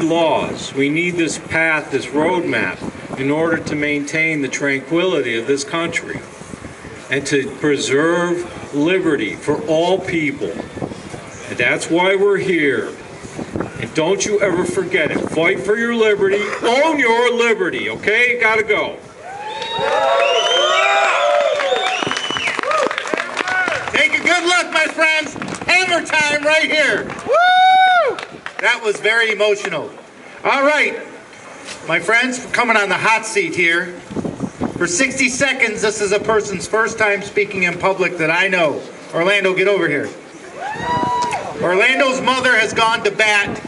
laws. We need this path, this roadmap, in order to maintain the tranquility of this country and to preserve liberty for all people. And that's why we're here. And don't you ever forget it. Fight for your liberty. Own your liberty, okay? Gotta go. Take a good look, my friends. Hammer time right here. Woo! That was very emotional. All right, my friends, coming on the hot seat here. For 60 seconds, this is a person's first time speaking in public that I know. Orlando, get over here. Orlando's mother has gone to bat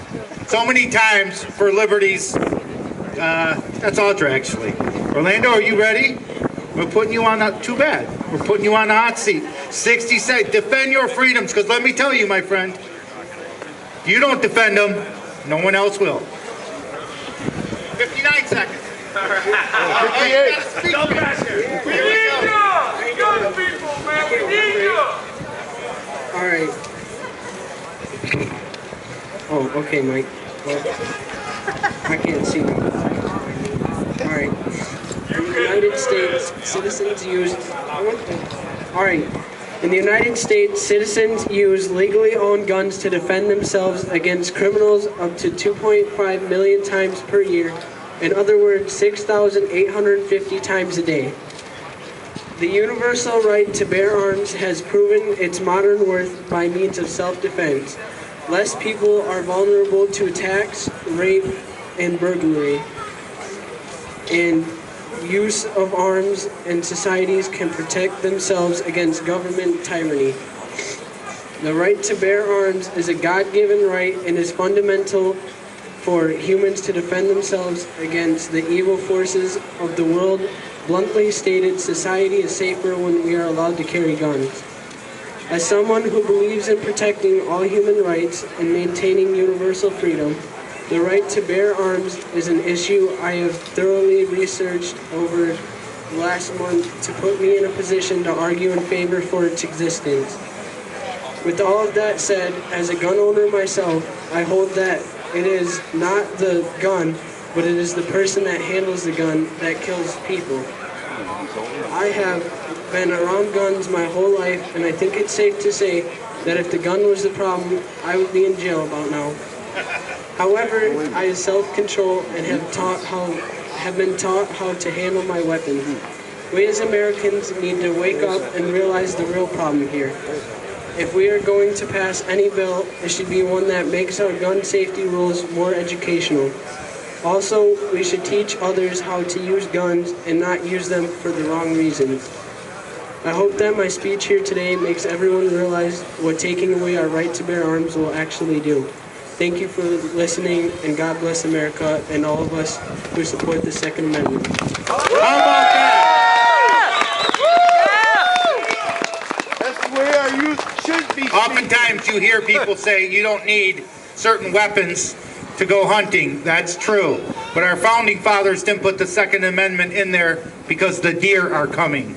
so many times for liberties. That's Audra, actually. Orlando, are you ready? We're putting you on the, too bad. We're putting you on the hot seat. 60 seconds, defend your freedoms, because let me tell you, my friend, if you don't defend them, no one else will. 59 seconds. All right. 58. No pressure. We need you. Young people, man. We need you. All right. Oh, okay, Mike. Well, I can't see you. All right. In the United States, citizens use... All right. In the United States, citizens use legally owned guns to defend themselves against criminals up to 2.5 million times per year. In other words, 6,850 times a day. The universal right to bear arms has proven its modern worth by means of self-defense. Less people are vulnerable to attacks, rape, and burglary. And use of arms and societies can protect themselves against government tyranny. The right to bear arms is a God-given right and is fundamental for humans to defend themselves against the evil forces of the world. Bluntly stated, society is safer when we are allowed to carry guns. As someone who believes in protecting all human rights and maintaining universal freedom, the right to bear arms is an issue I have thoroughly researched over the last month to put me in a position to argue in favor for its existence. With all of that said, as a gun owner myself, I hold that it is not the gun, but it is the person that handles the gun that kills people. I have been around guns my whole life, and I think it's safe to say that if the gun was the problem, I would be in jail about now. However, I have self-control and have been taught how to handle my weapons. We as Americans need to wake up and realize the real problem here. If we are going to pass any bill, it should be one that makes our gun safety rules more educational. Also, we should teach others how to use guns and not use them for the wrong reasons. I hope that my speech here today makes everyone realize what taking away our right to bear arms will actually do. Thank you for listening, and God bless America and all of us who support the Second Amendment. How about that? That's the way our youth should be. Oftentimes you hear people say you don't need certain weapons to go hunting. That's true. But our founding fathers didn't put the Second Amendment in there because the deer are coming.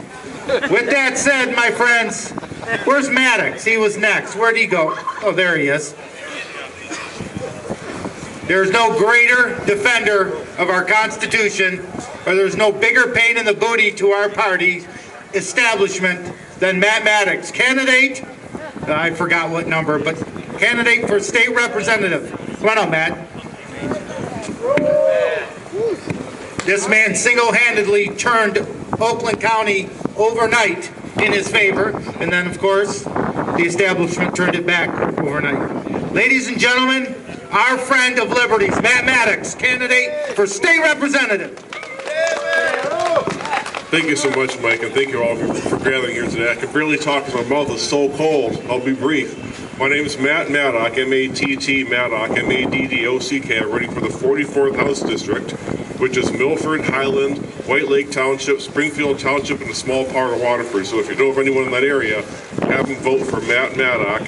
With that said, my friends, where's Maddox? He was next. Where'd he go? Oh, there he is. There's no greater defender of our Constitution, or there's no bigger pain in the booty to our party establishment than Matt Maddox. Candidate, I forgot what number, but candidate for state representative. Come on up, Matt. This man single-handedly turned Oakland County overnight in his favor, and then, of course, the establishment turned it back overnight. Ladies and gentlemen, our friend of liberties, Matt Maddox, candidate for state representative. Thank you so much, Mike, and thank you all for gathering here today. I can barely talk because my mouth is so cold. I'll be brief. My name is Matt Maddock, M-A-T-T, Maddock, M-A-D-D-O-C-K. I'm running for the 44th House District, which is Milford, Highland, White Lake Township, Springfield Township, and a small part of Waterford. So if you know of anyone in that area, have them vote for Matt Maddock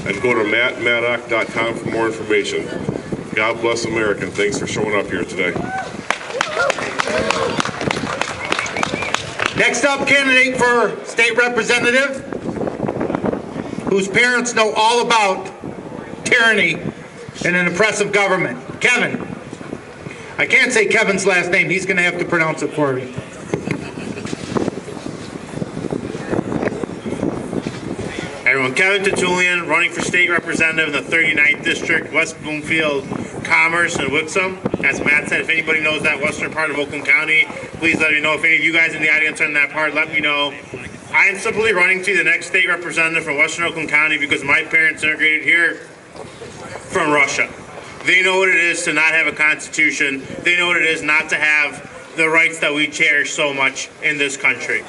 and go to mattmaddock.com for more information. God bless America, and thanks for showing up here today. Next up, candidate for state representative, whose parents know all about tyranny and an oppressive government. Kevin. I can't say Kevin's last name. He's going to have to pronounce it for me. Everyone, Kevin Tertullian, running for state representative in the 39th District, West Bloomfield, Commerce, and Wixom. As Matt said, if anybody knows that western part of Oakland County, please let me know. If any of you guys in the audience are in that part, let me know. I am simply running to be the next state representative from western Oakland County because my parents immigrated here from Russia. They know what it is to not have a constitution. They know what it is not to have the rights that we cherish so much in this country.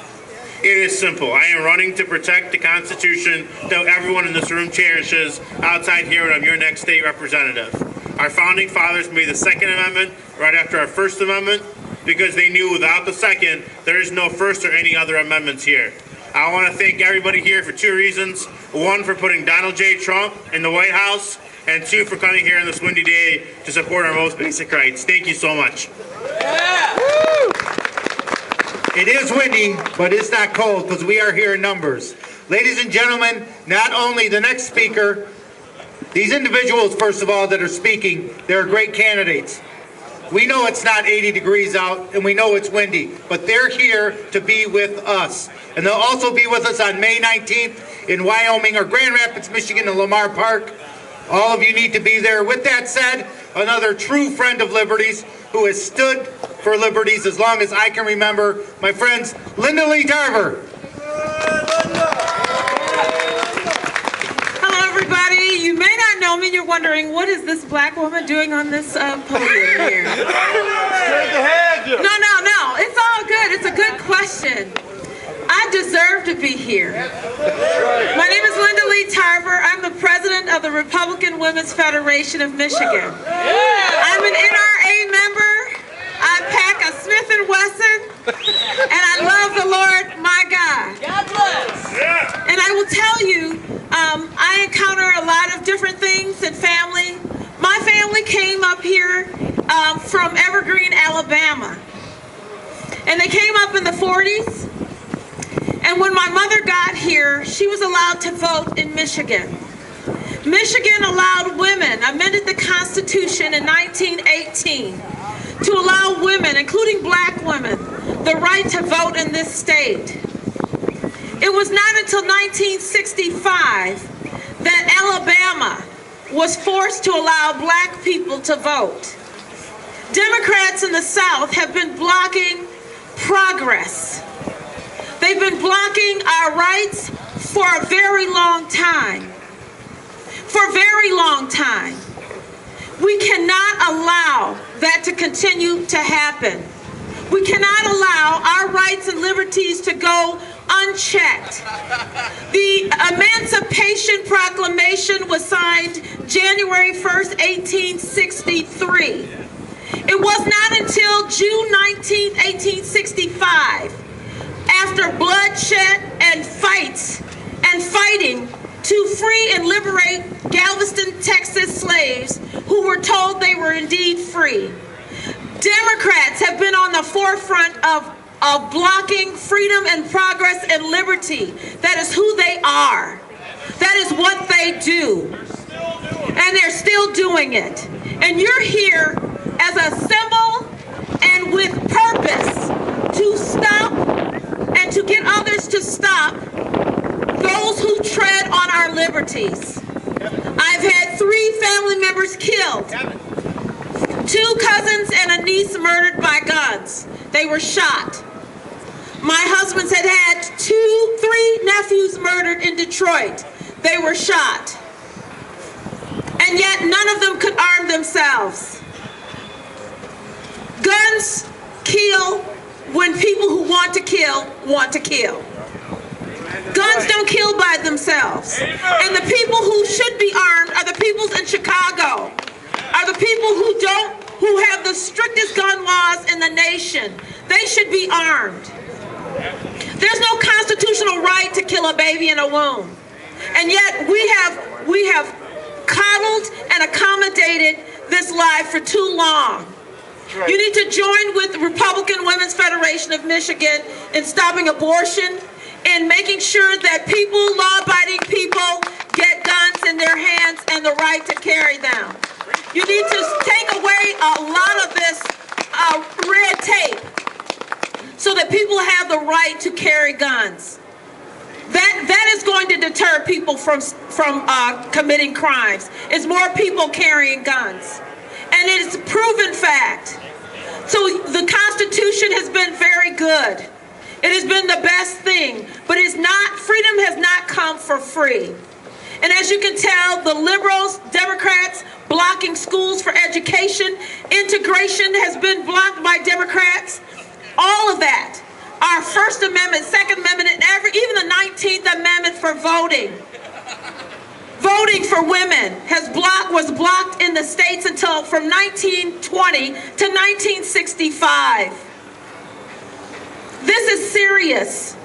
It is simple. I am running to protect the Constitution that everyone in this room cherishes outside here, and I'm your next state representative. Our founding fathers made the Second Amendment right after our First Amendment because they knew without the Second, there is no First or any other amendments here. I want to thank everybody here for two reasons. One, for putting Donald J. Trump in the White House, and two, for coming here on this windy day to support our most basic rights. Thank you so much. It is windy, but it's not cold because we are here in numbers. Ladies and gentlemen, not only the next speaker, these individuals, first of all, that are speaking, they're great candidates. We know it's not 80 degrees out, and we know it's windy, but they're here to be with us. And they'll also be with us on May 19th in Wyoming or Grand Rapids, Michigan, and Lamar Park. All of you need to be there. With that said, another true friend of Liberty's who has stood for Liberty's as long as I can remember, my friends, Linda Lee Tarver. Hello, everybody. You may not know me. You're wondering, what is this black woman doing on this podium here? No. It's all good. It's a good question. I deserve to be here. My name is Linda Lee Tarver. I'm the president of the Republican Women's Federation of Michigan. I'm an NRA member. I pack a Smith & Wesson, and I love the Lord, my God. God bless. And I will tell you, I encounter a lot of different things in family. My family came up here from Evergreen, Alabama. And they came up in the 40s. And when my mother got here, she was allowed to vote in Michigan. Michigan allowed women, amended the Constitution in 1918 to allow women, including black women, the right to vote in this state. It was not until 1965 that Alabama was forced to allow black people to vote. Democrats in the South have been blocking progress. They've been blocking our rights for a very long time. For a very long time. We cannot allow that to continue to happen. We cannot allow our rights and liberties to go unchecked. The Emancipation Proclamation was signed January 1st, 1863. It was not until June 19th, 1865, after bloodshed and fighting to free and liberate Galveston, Texas slaves who were told they were indeed free. Democrats have been on the forefront of blocking freedom and progress and liberty. That is who they are. That is what they do. And they're still doing it. And you're here as a symbol and with purpose to stop and to get others to stop those who tread on our liberties. I've had 3 family members killed, 2 cousins and a niece murdered by guns. They were shot. My husband's had 3 nephews murdered in Detroit. They were shot. And yet none of them could arm themselves. Guns kill when people who want to kill want to kill. Guns don't kill by themselves. And the people who should be armed are the people in Chicago, are the people who have the strictest gun laws in the nation. They should be armed. There's no constitutional right to kill a baby in a womb. And yet we have coddled and accommodated this lie for too long. You need to join with the Republican Women's Federation of Michigan in stopping abortion and making sure that people, law-abiding people, get guns in their hands and the right to carry them. You need to take away a lot of this red tape so that people have the right to carry guns. That is going to deter people from committing crimes. It's more people carrying guns. And it's a proven fact. So the Constitution has been very good. It has been the best thing, but freedom has not come for free. And as you can tell, the liberals, Democrats, blocking schools for education, integration has been blocked by Democrats. All of that, our First Amendment, Second Amendment, and even the 19th Amendment for voting. Voting for women was blocked in the states until from 1920 to 1965. This is serious.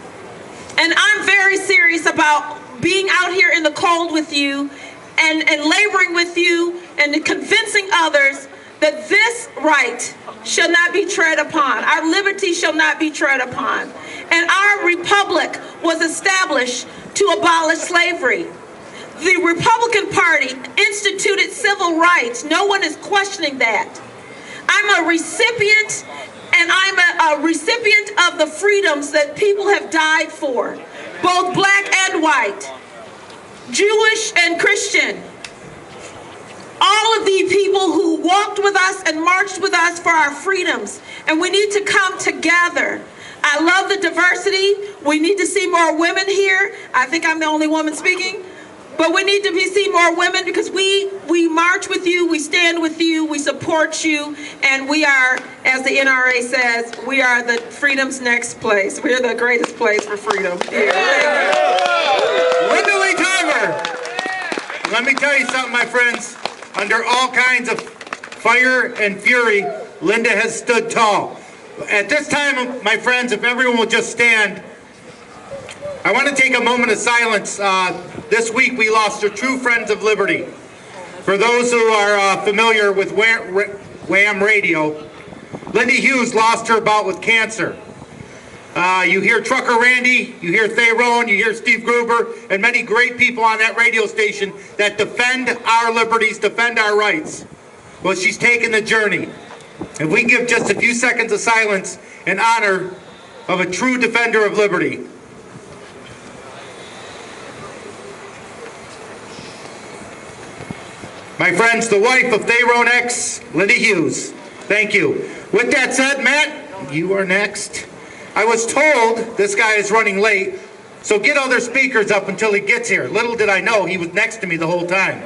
And I'm very serious about being out here in the cold with you and laboring with you and convincing others that this right shall not be tread upon. Our liberty shall not be tread upon. And our republic was established to abolish slavery. The Republican Party instituted civil rights. No one is questioning that. I'm a recipient, and I'm a recipient of the freedoms that people have died for, both black and white, Jewish and Christian. All of the people who walked with us and marched with us for our freedoms, and we need to come together. I love the diversity. We need to see more women here. I think I'm the only woman speaking. But we need to see more women because we march with you, we stand with you, we support you, and we are, as the NRA says, we are the freedom's next place. We're the greatest place for freedom. Linda Lee Timer! Let me tell you something, my friends. Under all kinds of fire and fury, Linda has stood tall. At this time, my friends, if everyone will just stand, I want to take a moment of silence. This week we lost our true friends of liberty. For those who are familiar with Wham Radio, Lindy Hughes lost her bout with cancer. You hear Trucker Randy, you hear Thayrone, you hear Steve Gruber, and many great people on that radio station that defend our liberties, defend our rights. Well, she's taken the journey. If we give just a few seconds of silence in honor of a true defender of liberty. My friends, the wife of Thayrone X, Lindy Hughes. Thank you. With that said, Matt, you are next. I was told this guy is running late, so get other speakers up until he gets here. Little did I know he was next to me the whole time.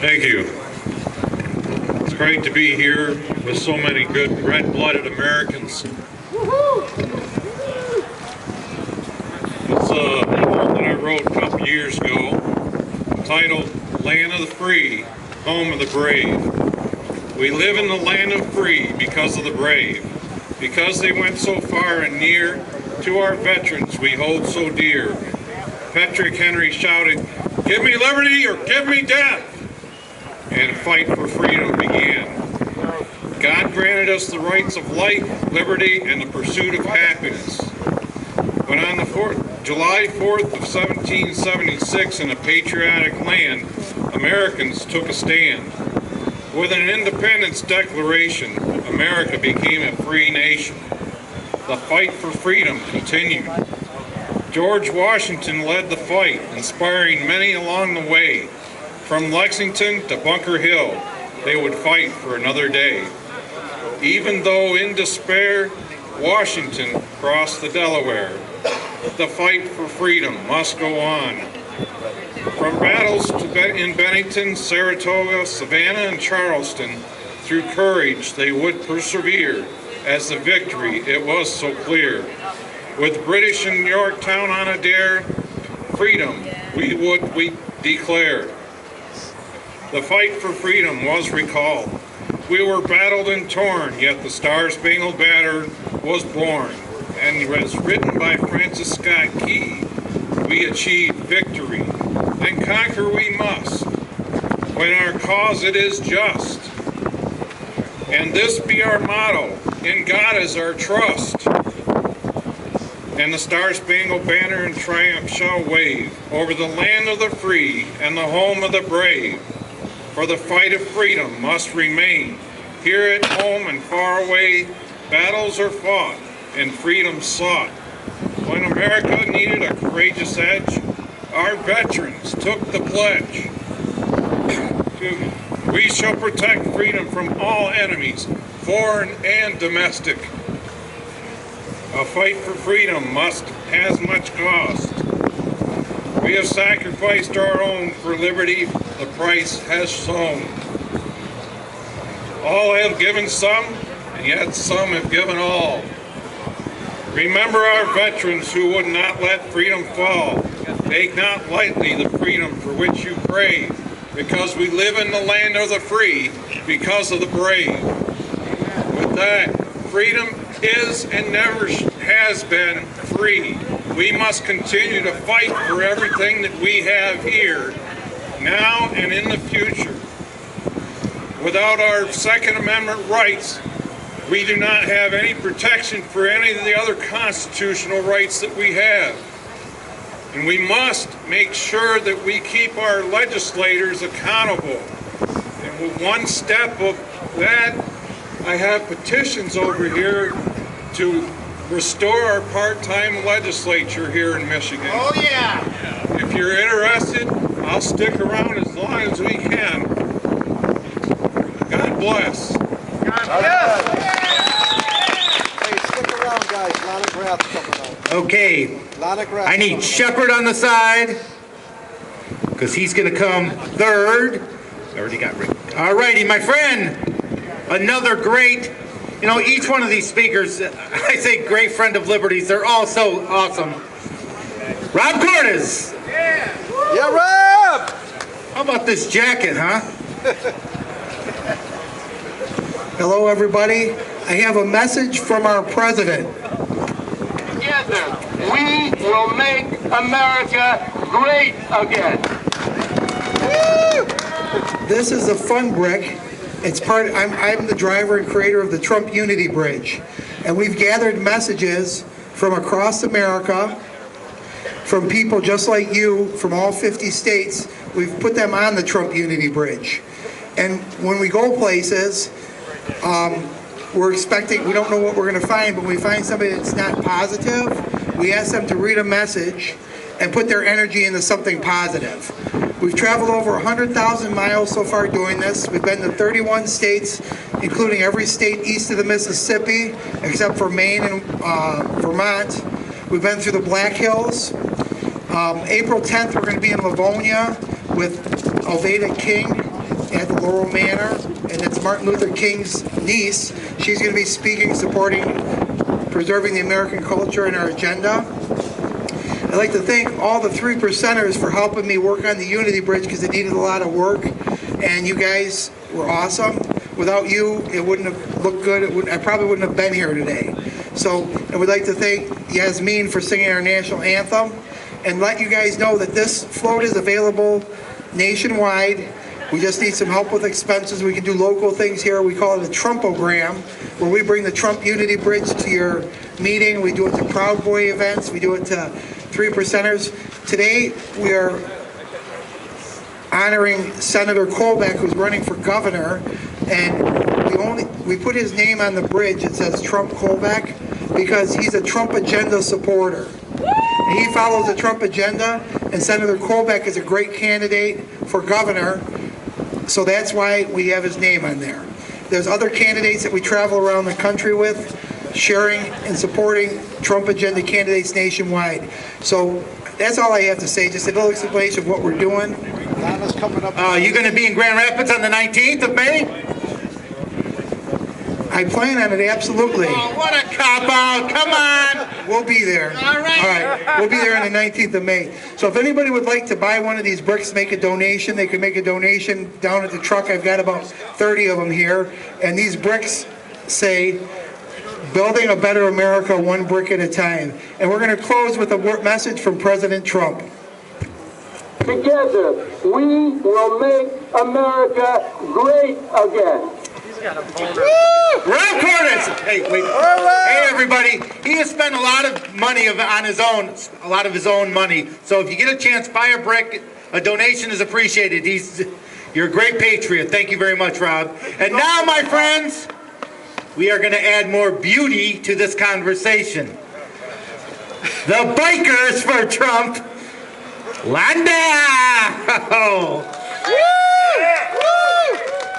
Thank you. It's great to be here with so many good red-blooded Americans. It's a poem that I wrote a couple years ago, titled Land of the Free, Home of the Brave. We live in the land of free because of the brave, because they went so far and near to our veterans we hold so dear. Patrick Henry shouted, "Give me liberty or give me death!" And a fight for freedom began. God granted us the rights of life, liberty, and the pursuit of happiness. But on the July 4th of 1776 in a patriotic land, Americans took a stand. With an independence declaration, America became a free nation. The fight for freedom continued. George Washington led the fight, inspiring many along the way. From Lexington to Bunker Hill, they would fight for another day. Even though in despair, Washington crossed the Delaware. The fight for freedom must go on. From battles in Bennington, Saratoga, Savannah, and Charleston, through courage they would persevere. As the victory, it was so clear. With British in Yorktown on a dare, freedom we declare. The fight for freedom was recalled. We were battled and torn, yet the Star-Spangled Banner was born. And as written by Francis Scott Key, we achieved victory. And conquer we must, when our cause it is just. And this be our motto, in God is our trust. and the Star-Spangled Banner in triumph shall wave over the land of the free and the home of the brave. For the fight of freedom must remain. Here at home and far away, battles are fought and freedom sought. When America needed a courageous edge, our veterans took the pledge. We shall protect freedom from all enemies, foreign and domestic. A fight for freedom has much cost. We have sacrificed our own for liberty, the price has sown. All have given some, and yet some have given all. Remember our veterans who would not let freedom fall. Take not lightly the freedom for which you pray, because we live in the land of the free, because of the brave. With that, freedom is and never has been free. We must continue to fight for everything that we have here, now and in the future. Without our Second Amendment rights, we do not have any protection for any of the other constitutional rights that we have. And we must make sure that we keep our legislators accountable. And with one step of that, I have petitions over here to restore our part-time legislature here in Michigan. Oh yeah! If you're interested, I'll stick around as long as we can. God bless. Hey, stick around, guys. A lot of graphs coming out. Okay, A lot of graphs I need coming Shepard on the side, because he's going to come third. Already got Rick. All righty, my friend. Another great, each one of these speakers, I say great friend of Liberty's. They're all so awesome. Rob Cordes. Yeah, Rob! How about this jacket, huh? Hello, everybody. I have a message from our president. Together, we will make America great again. This is a fun brick. It's I'm the driver and creator of the Trump Unity Bridge. And we've gathered messages from across America, from people just like you, from all 50 states. We've put them on the Trump Unity Bridge. And when we go places, we're expecting, we don't know what we're going to find, but when we find somebody that's not positive, we ask them to read a message and put their energy into something positive. We've traveled over 100,000 miles so far doing this. We've been to 31 states, including every state east of the Mississippi, except for Maine and Vermont. We've been through the Black Hills. April 10th, we're going to be in Livonia with Oveda King at the Laurel Manor, and it's Martin Luther King's niece. She's going to be speaking, supporting, preserving the American culture in our agenda. I'd like to thank all the 3%ers for helping me work on the Unity Bridge because it needed a lot of work, and you guys were awesome. Without you, it wouldn't have looked good. I probably wouldn't have been here today. So, and we'd like to thank Yasmin for singing our national anthem, and let you guys know that this float is available nationwide. We just need some help with expenses. We can do local things here. We call it a Trumpogram, where we bring the Trump Unity Bridge to your meeting. We do it to Proud Boy events. We do it to 3%ers. Today, we are honoring Senator Colbeck, who's running for governor, and we put his name on the bridge. It says Trump Colbeck because he's a Trump agenda supporter. And he follows the Trump agenda, and Senator Colbeck is a great candidate for governor, so that's why we have his name on there. There's other candidates that we travel around the country with, sharing and supporting Trump agenda candidates nationwide. So that's all I have to say, just a little explanation of what we're doing. Donna's coming up. You're going to be in Grand Rapids on the 19th of May? I plan on it, absolutely. Oh, what a cop-out. Come on. We'll be there. All right. All right. We'll be there on the 19th of May. So if anybody would like to buy one of these bricks, make a donation, they can make a donation down at the truck. I've got about 30 of them here. And these bricks say, building a better America one brick at a time. And we're going to close with a message from President Trump. Together, we will make America great again. Rob Cordes! Hey, wait. Hey, everybody. He has spent a lot of money on his own, a lot of his own money. So if you get a chance, buy a brick. A donation is appreciated. You're a great patriot. Thank you very much, Rob. And now, my friends, we are going to add more beauty to this conversation. The Bikers for Trump, Landau!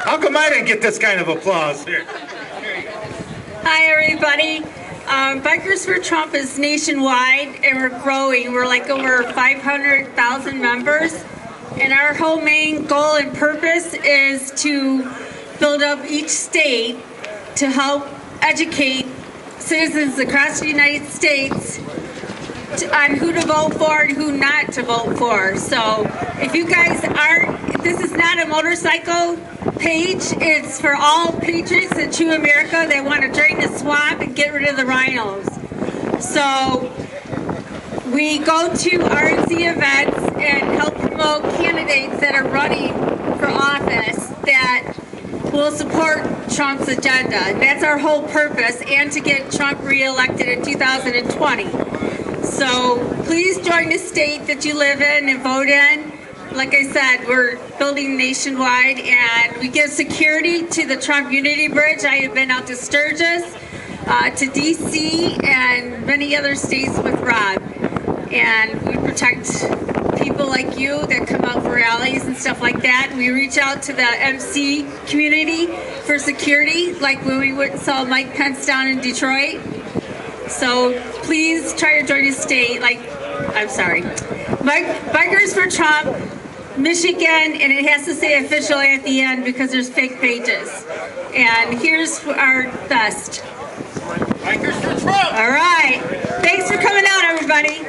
How come I didn't get this kind of applause? Here. Hi, everybody. Bikers for Trump is nationwide, and we're growing. We're like over 500,000 members, and our whole main goal and purpose is to build up each state to help educate citizens across the United States on who to vote for and who not to vote for. So if you guys aren't, this is not a motorcycle page, it's for all patriots in true America that want to drain the swamp and get rid of the rhinos. So we go to RNC events and help promote candidates that are running for office that will support Trump's agenda. And that's our whole purpose, and to get Trump reelected in 2020. So please join the state that you live in and vote in. Like I said, we're building nationwide, and we give security to the Trump Unity Bridge. I have been out to Sturgis, to DC, and many other states with Rob. And we protect people like you that come out for rallies and stuff like that. We reach out to the MC community for security, like when we saw Mike Pence down in Detroit. So please try to join the state, Bikers for Trump, Michigan, and it has to say official at the end because there's fake pages. And here's our best. Bikers for Trump! All right. Thanks for coming out, everybody.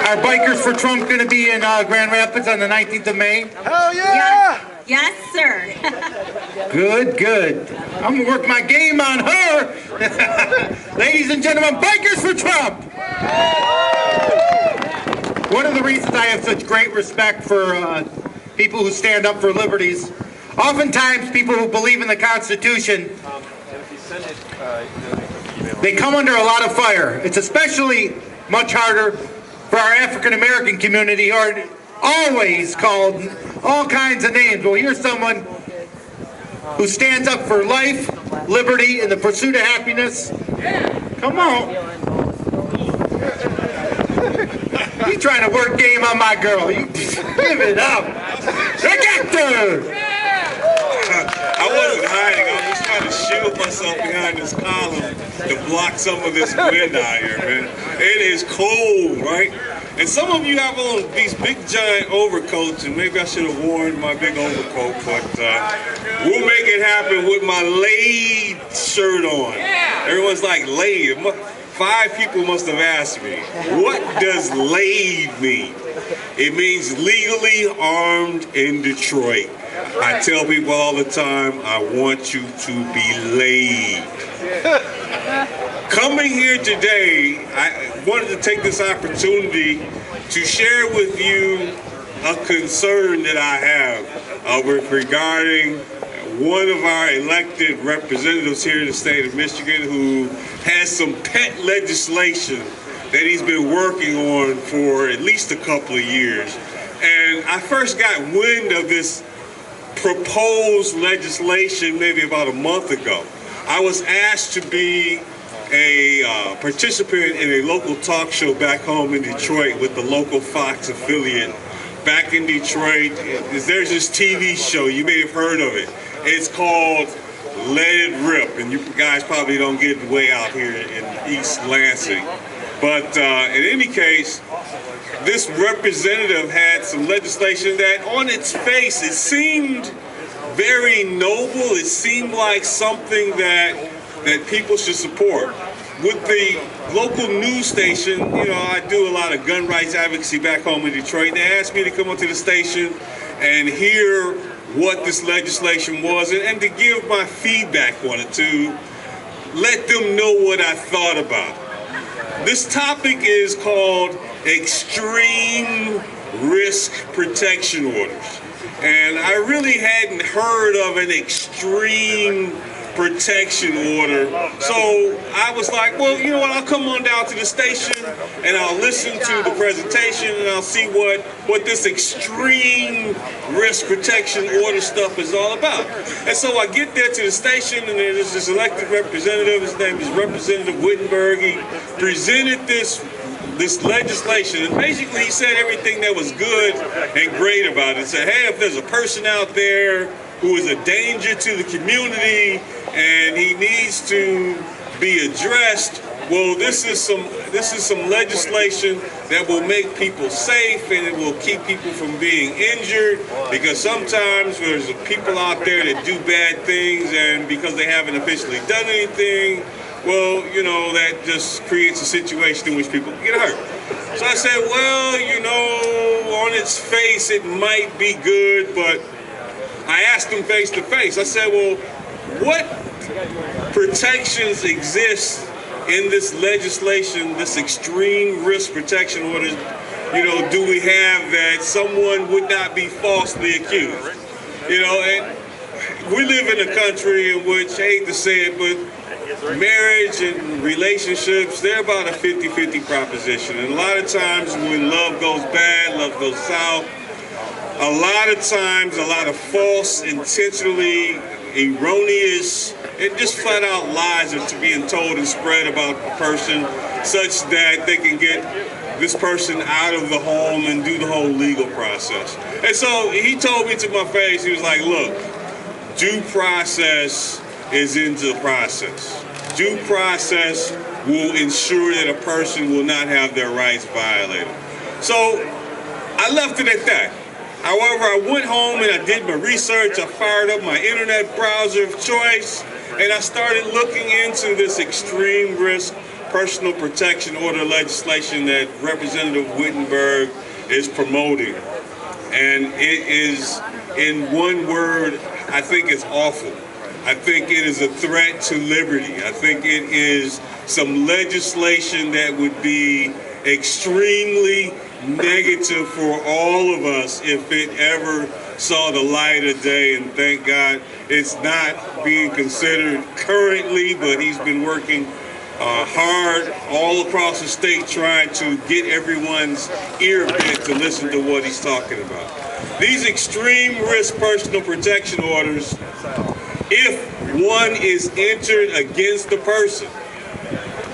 Are Bikers for Trump going to be in Grand Rapids on the 19th of May? Hell yeah! Yes, sir. Good, good. I'm going to work my game on her. Ladies and gentlemen, Bikers for Trump! One of the reasons I have such great respect for people who stand up for liberties, oftentimes people who believe in the Constitution, they come under a lot of fire. It's especially much harder for our African American community, who are always called all kinds of names. Well, here's someone who stands up for life, liberty, and the pursuit of happiness. Come on. He's trying to work game on my girl. You give it up. Victor! I wasn't hiding. I was just trying to shield myself behind this column to block some of this wind out here, man. It is cold, right? And some of you have on these big giant overcoats, and maybe I should have worn my big overcoat, but we'll make it happen with my laid shirt on. Everyone's like, laid. 5 people must have asked me, what does laid mean? It means legally armed in Detroit. I tell people all the time, I want you to be laid. Coming here today, I wanted to take this opportunity to share with you a concern that I have regarding one of our elected representatives here in the state of Michigan who has some pet legislation that he's been working on for at least a couple of years. And I first got wind of this proposed legislation maybe about a month ago. I was asked to be a participant in a local talk show back home in Detroit with the local Fox affiliate. Back in Detroit, there's this TV show, you may have heard of it. It's called Let It Rip, and you guys probably don't get way out here in East Lansing. But in any case, this representative had some legislation that on its face, it seemed very noble. It seemed like something that people should support. With the local news station, you know, I do a lot of gun rights advocacy back home in Detroit. They asked me to come onto the station and hear what this legislation was and to give my feedback on it, to let them know what I thought about it. This topic is called Extreme Risk Protection Orders. And I really hadn't heard of an extreme protection order. So I was like, well, you know what, I'll come on down to the station and I'll listen to the presentation and I'll see what this extreme risk protection order stuff is all about. And so I get there to the station and there's this elected representative, his name is Representative Wittenberg. He presented this legislation, and basically he said everything that was good and great about it. He said, hey, if there's a person out there who is a danger to the community and he needs to be addressed, well, this is some legislation that will make people safe and it will keep people from being injured, because sometimes there's people out there that do bad things, and because they haven't officially done anything, well, you know, that just creates a situation in which people get hurt. So I said, well, you know, on its face it might be good, but I asked him face to face. I said, well, what protections exist in this legislation, this extreme risk protection order, you know, do we have that someone would not be falsely accused? You know, and we live in a country in which, I hate to say it, but marriage and relationships, they're about a 50-50 proposition. And a lot of times when love goes bad, love goes south, a lot of times a lot of false, intentionally erroneous, and just flat out lies are being told and spread about the person such that they can get this person out of the home and do the whole legal process. And so he told me to my face, he was like, look, due process is into the process. Due process will ensure that a person will not have their rights violated. So I left it at that. However, I went home and I did my research. I fired up my internet browser of choice and I started looking into this extreme risk personal protection order legislation that Representative Wittenberg is promoting. And it is, in one word, I think it's awful. I think it is a threat to liberty. I think it is some legislation that would be extremely negative for all of us if it ever saw the light of day, and thank God it's not being considered currently, but he's been working hard all across the state trying to get everyone's ear bent to listen to what he's talking about. These extreme risk personal protection orders, if one is entered against the person,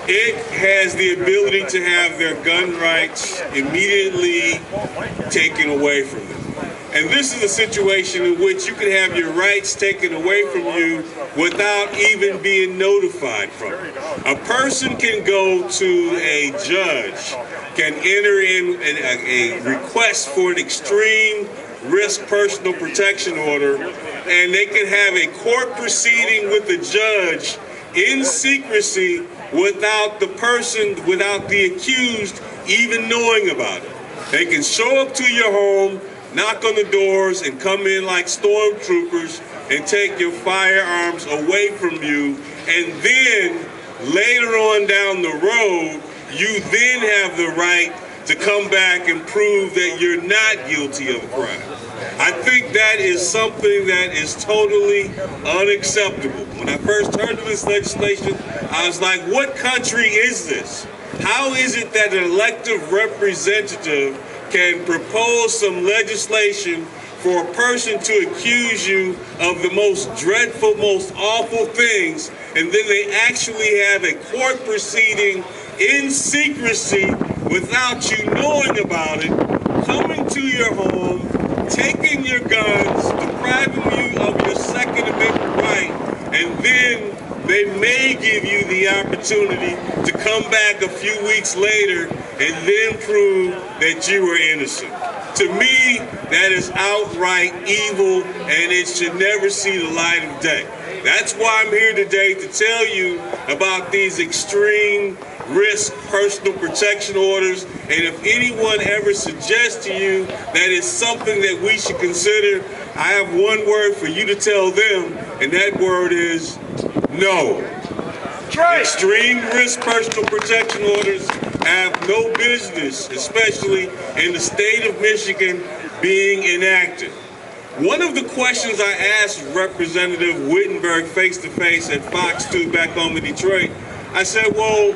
it has the ability to have their gun rights immediately taken away from them. And this is a situation in which you can have your rights taken away from you without even being notified from it. A person can go to a judge, can enter in a request for an extreme risk personal protection order, and they can have a court proceeding with the judge in secrecy without the person, without the accused even knowing about it. They can show up to your home, knock on the doors, and come in like stormtroopers and take your firearms away from you. And then later on down the road, you then have the right to come back and prove that you're not guilty of a crime. I think that is something that is totally unacceptable. When I first heard of this legislation, I was like, what country is this? How is it that an elected representative can propose some legislation for a person to accuse you of the most dreadful, most awful things, and then they actually have a court proceeding in secrecy without you knowing about it, coming to your home, taking your guns, depriving you of your Second Amendment right, and then they may give you the opportunity to come back a few weeks later and then prove that you were innocent. To me, that is outright evil, and it should never see the light of day. That's why I'm here today to tell you about these extreme risk personal protection orders, and if anyone ever suggests to you that it's something that we should consider, I have one word for you to tell them, and that word is no. Extreme risk personal protection orders have no business, especially in the state of Michigan, being enacted. One of the questions I asked Representative Wittenberg face-to-face at Fox 2 back home in Detroit, I said, well,